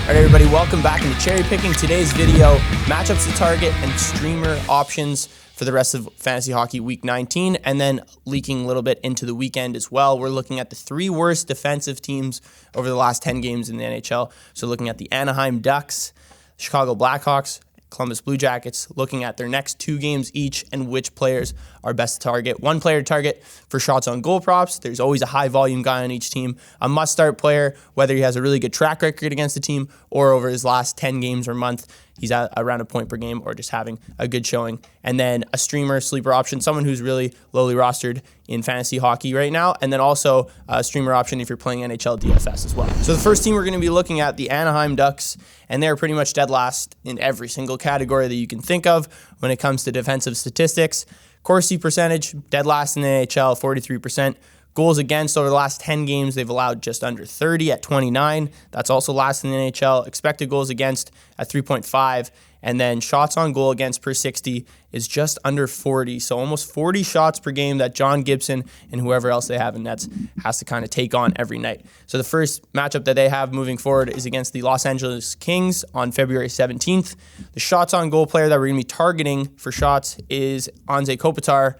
All right, everybody, welcome back into Cherry Picking. Today's video, matchups to target and streamer options for the rest of Fantasy Hockey Week 19, and then leaking a little bit into the weekend as well. We're looking at the three worst defensive teams over the last 10 games in the NHL. So looking at the Anaheim Ducks, Chicago Blackhawks, Columbus Blue Jackets, looking at their next two games each and which players are best to target. One player to target for shots on goal props. There's always a high volume guy on each team. A must-start player, whether he has a really good track record against the team or over his last 10 games or month, he's at around a point per game or just having a good showing. And then a streamer, sleeper option, someone who's really lowly rostered in fantasy hockey right now. And then also a streamer option if you're playing NHL DFS as well. So the first team we're going to be looking at, the Anaheim Ducks, and they're pretty much dead last in every single category that you can think of when it comes to defensive statistics. Corsi percentage, dead last in the NHL, 43%. Goals against over the last 10 games, they've allowed just under 30 at 29. That's also last in the NHL. Expected goals against at 3.5. And then shots on goal against per 60 is just under 40. So almost 40 shots per game that John Gibson and whoever else they have in nets has to kind of take on every night. So the first matchup that they have moving forward is against the Los Angeles Kings on February 17th. The shots on goal player that we're going to be targeting for shots is Anze Kopitar.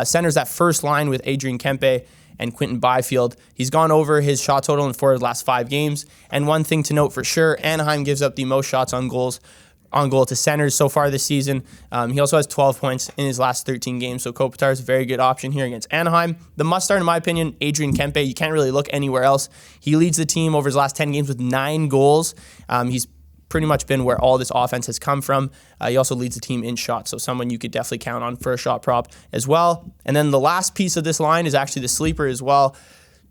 Centers that first line with Adrian Kempe and Quinton Byfield. He's gone over his shot total in 4 of his last 5 games. And one thing to note for sure, Anaheim gives up the most shots on goal to centers so far this season. He also has 12 points in his last 13 games, so Kopitar is a very good option here against Anaheim. The must-start, in my opinion, Adrian Kempe. You can't really look anywhere else. He leads the team over his last 10 games with 9 goals. He's pretty much been where all this offense has come from. He also leads the team in shots, so someone you could definitely count on for a shot prop as well. And then the last piece of this line is actually the sleeper as well.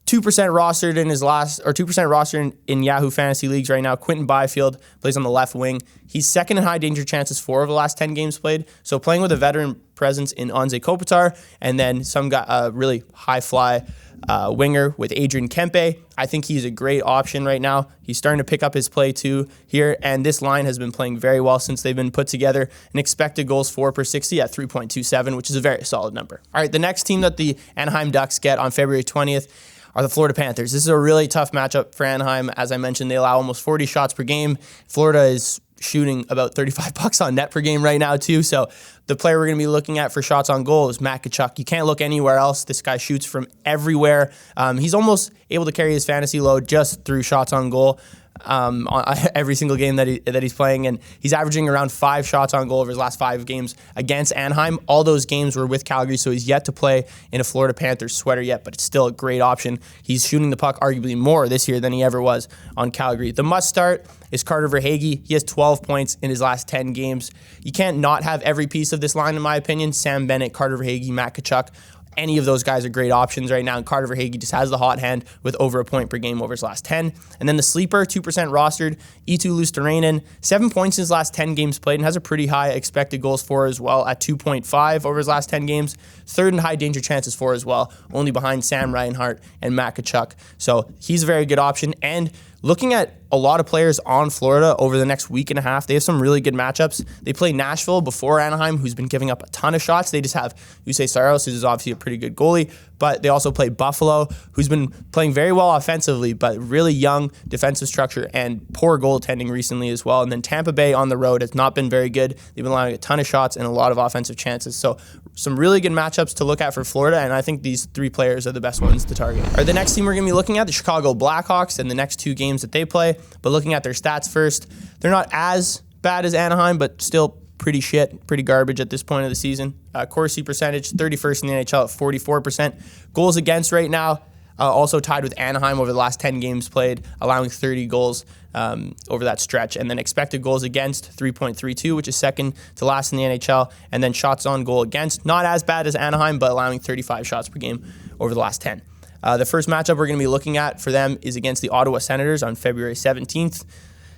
2% rostered in his last, or 2% rostered in Yahoo Fantasy Leagues right now. Quinton Byfield plays on the left wing. He's second in high danger chances 4 of the last 10 games played. So playing with a veteran presence in Anze Kopitar, and then some guy, a really high fly winger with Adrian Kempe. I think he's a great option right now. He's starting to pick up his play too here, and this line has been playing very well since they've been put together. An expected goals for per 60 at 3.27, which is a very solid number. All right, the next team that the Anaheim Ducks get on February 20th are the Florida Panthers. This is a really tough matchup for Anaheim. As I mentioned, they allow almost 40 shots per game. Florida is shooting about $35 on net per game right now too. So the player we're going to be looking at for shots on goal is Matt Tkachuk. You can't look anywhere else. This guy shoots from everywhere. He's almost able to carry his fantasy load just through shots on goal. On every single game that he's playing, and he's averaging around 5 shots on goal over his last 5 games against Anaheim. All those games were with Calgary, so he's yet to play in a Florida Panthers sweater yet, but it's still a great option. He's shooting the puck arguably more this year than he ever was on Calgary. The must start is Carter Verhaeghe. He has 12 points in his last 10 games. You can't not have every piece of this line, in my opinion. Sam Bennett, Carter Verhaeghe, Matt Tkachuk. Any of those guys are great options right now. And Carter Verhaeghe just has the hot hand with over a point per game over his last 10. And then the sleeper, 2% rostered, Eetu Luostarinen, 7 points in his last 10 games played and has a pretty high expected goals for as well at 2.5 over his last 10 games. Third in high danger chances for as well, only behind Sam Reinhart and Matt Tkachuk. So he's a very good option. And looking at a lot of players on Florida over the next week and a half, they have some really good matchups. They play Nashville before Anaheim, who's been giving up a ton of shots. They just have Jussi Saros, who's obviously a pretty good goalie, but they also play Buffalo, who's been playing very well offensively, but really young defensive structure and poor goaltending recently as well. And then Tampa Bay on the road has not been very good. They've been allowing a ton of shots and a lot of offensive chances. So some really good matchups to look at for Florida, and I think these 3 players are the best ones to target. All right, the next team we're going to be looking at, the Chicago Blackhawks, and the next 2 games that they play. But looking at their stats first, they're not as bad as Anaheim, but still pretty shit, pretty garbage at this point of the season. Corsi percentage, 31st in the NHL at 44%. Goals against right now, also tied with Anaheim over the last 10 games played, allowing 30 goals over that stretch. And then expected goals against, 3.32, which is second to last in the NHL. And then shots on goal against, not as bad as Anaheim, but allowing 35 shots per game over the last 10. The first matchup we're going to be looking at for them is against the Ottawa Senators on February 17th.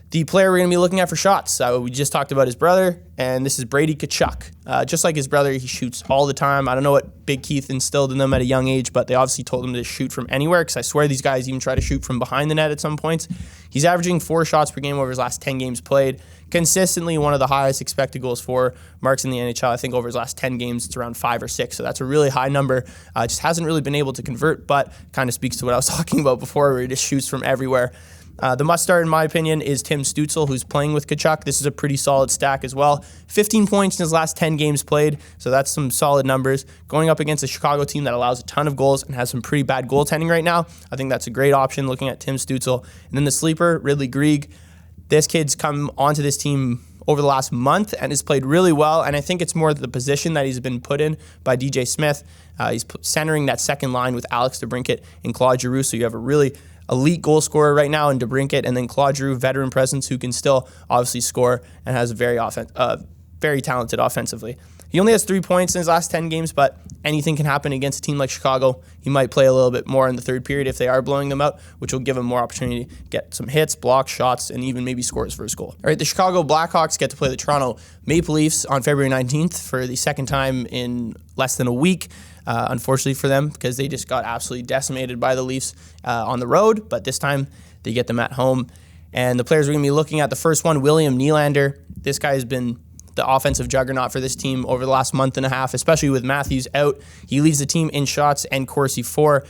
The player we're going to be looking at for shots, we just talked about his brother, and this is Brady Tkachuk. Just like his brother, he shoots all the time. I don't know what Big Keith instilled in them at a young age, but they obviously told him to shoot from anywhere, because I swear these guys even try to shoot from behind the net at some points. He's averaging 4 shots per game over his last 10 games played. Consistently one of the highest expected goals for marks in the NHL. I think over his last 10 games, it's around 5 or 6. So that's a really high number. Just hasn't really been able to convert, but kind of speaks to what I was talking about before, where he just shoots from everywhere. The must-start, in my opinion, is Tim Stützle, who's playing with Tkachuk. This is a pretty solid stack as well. 15 points in his last 10 games played, so that's some solid numbers. Going up against a Chicago team that allows a ton of goals and has some pretty bad goaltending right now, I think that's a great option looking at Tim Stützle. And then the sleeper, Ridley Greig. This kid's come onto this team over the last month and has played really well, and I think it's more the position that he's been put in by DJ Smith. He's centering that second line with Alex DeBrincat and Claude Giroux, so you have a really elite goal scorer right now in DeBrincat, and then Claude Giroux, veteran presence, who can still obviously score and has very talented offensively. He only has 3 points in his last 10 games, but anything can happen against a team like Chicago. He might play a little bit more in the third period if they are blowing them out, which will give him more opportunity to get some hits, blocks, shots, and even maybe score his first goal. All right, the Chicago Blackhawks get to play the Toronto Maple Leafs on February 19th for the second time in less than a week. Unfortunately for them, because they just got absolutely decimated by the Leafs on the road, but this time they get them at home. And the players we're going to be looking at, the first one, William Nylander. This guy has been the offensive juggernaut for this team over the last month and a half, especially with Matthews out. He leads the team in shots and Corsi for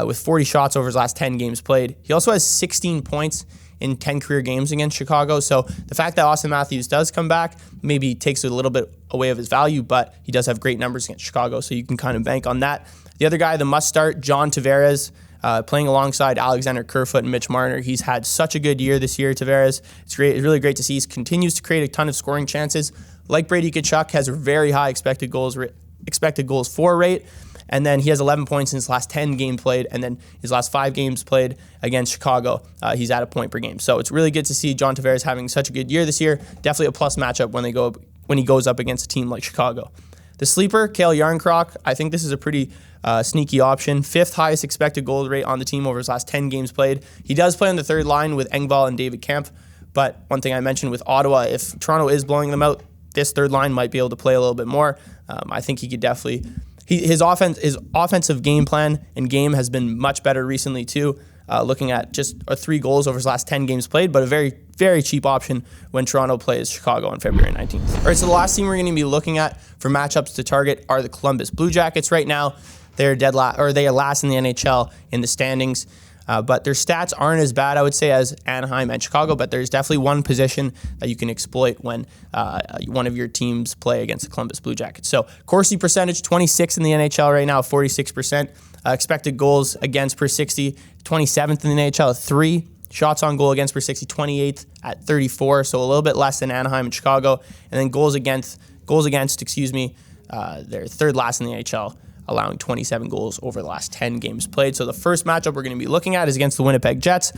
with 40 shots over his last 10 games played. He also has 16 points in 10 career games against Chicago. So the fact that Austin Matthews does come back maybe takes a little bit away of his value, but he does have great numbers against Chicago, so you can kind of bank on that. The other guy, the must start, John Tavares, playing alongside Alexander Kerfoot and Mitch Marner. He's had such a good year this year, Tavares. It's great. It's really great to see. He continues to create a ton of scoring chances. Like Brady Tkachuk, has a very high expected goals for rate. And then he has 11 points in his last 10 games played, and then his last 5 games played against Chicago, he's at a point per game. So it's really good to see John Tavares having such a good year this year. Definitely a plus matchup when he goes up against a team like Chicago. The sleeper, Cale Yarncroc, I think this is a pretty sneaky option. 5th highest expected goal rate on the team over his last 10 games played. He does play on the third line with Engvall and David Kemp, but one thing I mentioned with Ottawa, if Toronto is blowing them out, this third line might be able to play a little bit more. I think he could definitely... His offensive game plan and game has been much better recently too, looking at just 3 goals over his last 10 games played, but a very, very cheap option when Toronto plays Chicago on February 19th. All right, so the last team we're going to be looking at for matchups to target are the Columbus Blue Jackets. Right now, they are last in the NHL in the standings. But their stats aren't as bad, I would say, as Anaheim and Chicago, but there's definitely one position that you can exploit when one of your teams play against the Columbus Blue Jackets. So Corsi percentage, 26 in the NHL right now, 46%. Expected goals against per 60, 27th in the NHL, 3. Shots on goal against per 60, 28th at 34, so a little bit less than Anaheim and Chicago. And then goals against, they're third last in the NHL, allowing 27 goals over the last 10 games played. So the first matchup we're going to be looking at is against the Winnipeg Jets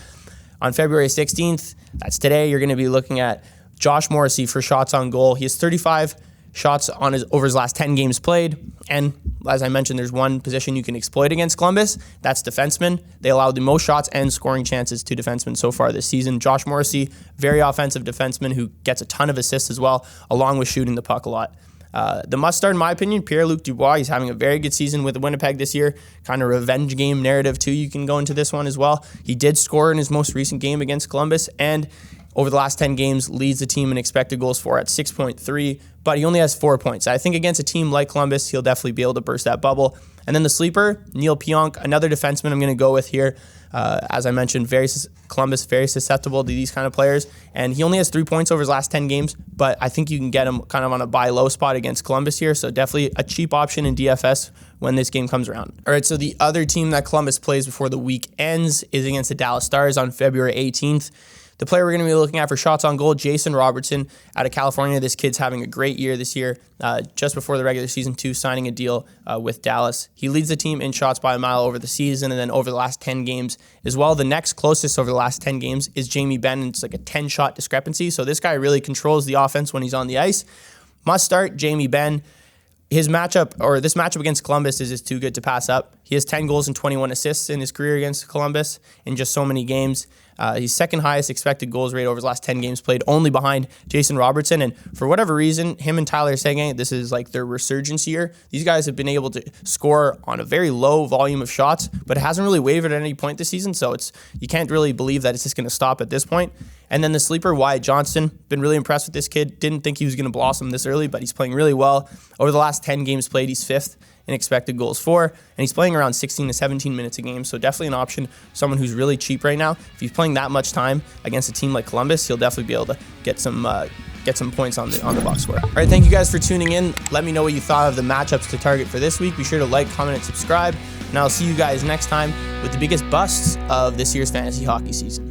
on February 16th. That's today. You're going to be looking at Josh Morrissey for shots on goal. He has 35 shots over his last 10 games played. And as I mentioned, there's one position you can exploit against Columbus. That's defensemen. They allowed the most shots and scoring chances to defensemen so far this season. Josh Morrissey, very offensive defenseman who gets a ton of assists as well, along with shooting the puck a lot. The must-start, in my opinion, Pierre-Luc Dubois. He's having a very good season with Winnipeg this year. Kind of revenge game narrative, too. You can go into this one as well. He did score in his most recent game against Columbus, and over the last 10 games, leads the team in expected goals for at 6.3, but he only has 4 points. I think against a team like Columbus, he'll definitely be able to burst that bubble. And then the sleeper, Neil Pionk, another defenseman I'm going to go with here. As I mentioned, Columbus very susceptible to these kind of players, and he only has 3 points over his last 10 games, but I think you can get him kind of on a buy low spot against Columbus here, so definitely a cheap option in DFS when this game comes around. All right, so the other team that Columbus plays before the week ends is against the Dallas Stars on February 18th. The player we're going to be looking at for shots on goal, Jason Robertson out of California. This kid's having a great year this year, just before the regular season too, signing a deal with Dallas. He leads the team in shots by a mile over the season and then over the last 10 games as well. The next closest over the last 10 games is Jamie Benn. It's like a 10-shot discrepancy, so this guy really controls the offense when he's on the ice. Must start, Jamie Benn. This matchup against Columbus is just too good to pass up. He has 10 goals and 21 assists in his career against Columbus in just so many games. He's second highest expected goals rate over his last 10 games played, only behind Jason Robertson. And for whatever reason, him and Tyler Seguin, this is like their resurgence year. These guys have been able to score on a very low volume of shots, but it hasn't really wavered at any point this season. So you can't really believe that it's just going to stop at this point. And then the sleeper, Wyatt Johnston, been really impressed with this kid. Didn't think he was going to blossom this early, but he's playing really well. Over the last 10 games played, he's 5th in expected goals for, and he's playing around 16 to 17 minutes a game, so definitely an option, someone who's really cheap right now. If he's playing that much time against a team like Columbus, he'll definitely be able to get some points on the box score. All right, thank you guys for tuning in. Let me know what you thought of the matchups to target for this week. Be sure to like, comment, and subscribe, and I'll see you guys next time with the biggest busts of this year's fantasy hockey season.